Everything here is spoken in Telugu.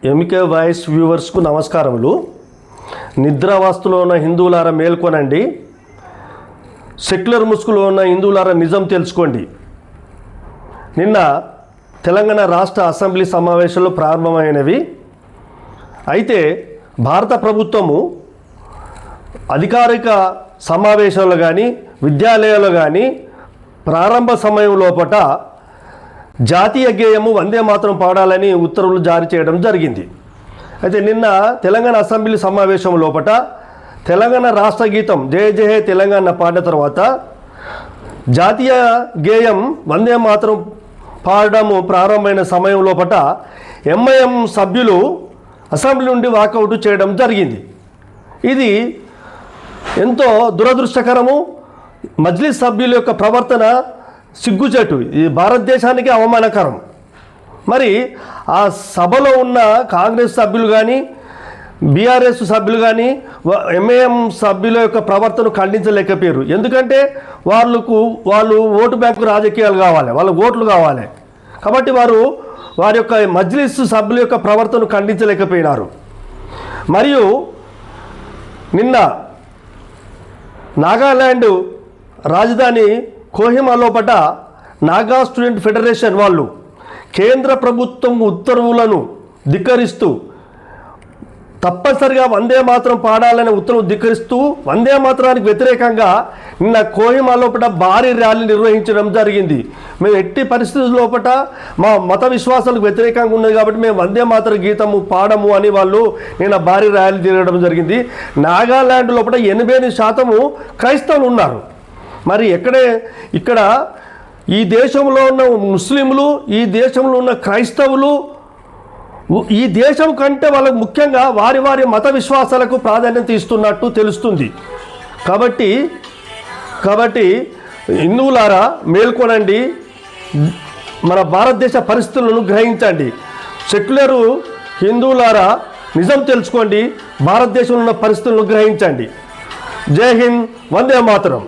ఎంకే వాయిస్ వ్యూవర్స్కు నమస్కారములు. నిద్రావస్థలో ఉన్న హిందువులారా మేల్కొనండి, సెక్యులర్ ముసుగులో ఉన్న హిందువులారా నిజం తెలుసుకోండి. నిన్న తెలంగాణ రాష్ట్ర అసెంబ్లీ సమావేశాలు ప్రారంభమైనవి. అయితే భారత ప్రభుత్వము అధికారిక సమావేశాలు కానీ విద్యాలయాలు కానీ ప్రారంభ సమయం లోపట జాతీయ గేయము వందే మాతరం పాడాలని ఉత్తర్వులు జారీ చేయడం జరిగింది. అయితే నిన్న తెలంగాణ అసెంబ్లీ సమావేశం లోపట తెలంగాణ రాష్ట్ర గీతం జయ జయ తెలంగాణ పాడిన తర్వాత జాతీయ గేయం వందే మాతరం పాడడము ప్రారంభమైన సమయం లోపట ఎంఐఎం సభ్యులు అసెంబ్లీ నుండి వాకౌట్ చేయడం జరిగింది. ఇది ఎంతో దురదృష్టకరము. మజ్లిస్ సభ్యుల యొక్క ప్రవర్తన సిగ్గుచేటు, ఇది భారతదేశానికి అవమానకరం. మరి ఆ సభలో ఉన్న కాంగ్రెస్ సభ్యులు కానీ బీఆర్ఎస్ సభ్యులు కానీ ఎంఐఎం సభ్యుల యొక్క ప్రవర్తన ఖండించలేకపోయారు. ఎందుకంటే వాళ్ళు ఓటు బ్యాంకు రాజకీయాలు కావాలి, వాళ్ళ ఓట్లు కావాలి. కాబట్టి వారి యొక్క మజ్లిస్ సభ్యుల యొక్క ప్రవర్తన ఖండించలేకపోయినారు. మరియు నిన్న నాగాల్యాండ్ రాజధాని కోహిమా లోపట నాగా స్టూడెంట్ ఫెడరేషన్ వాళ్ళు కేంద్ర ప్రభుత్వం ఉత్తర్వులను ధిక్కరిస్తూ తప్పనిసరిగా వందే మాతరం పాడాలనే ఉత్తర్వులు ధిక్కరిస్తూ వందే మాతరానికి వ్యతిరేకంగా నిన్న కోహిమా లోపల భారీ ర్యాలీ నిర్వహించడం జరిగింది. మేము ఎట్టి పరిస్థితుల లోపల మా మత విశ్వాసాలకు వ్యతిరేకంగా ఉన్నది కాబట్టి మేము వందే మాతర గీతము పాడము అని వాళ్ళు నిన్న భారీ ర్యాలీ తిరగడం జరిగింది. నాగాల్యాండ్ లోపల 88% క్రైస్తవులు ఉన్నారు. మరి ఇక్కడ ఈ దేశంలో ఉన్న ముస్లింలు, ఈ దేశంలో ఉన్న క్రైస్తవులు ఈ దేశం కంటే వాళ్ళకు ముఖ్యంగా వారి మత విశ్వాసాలకు ప్రాధాన్యత ఇస్తున్నట్టు తెలుస్తుంది. కాబట్టి హిందువులారా మేల్కొనండి, మన భారతదేశ పరిస్థితులను గ్రహించండి. సెక్యులరు హిందువులారా నిజం తెలుసుకోండి, భారతదేశంలో ఉన్న పరిస్థితులను గ్రహించండి. జై హింద్, వందే మాతరం.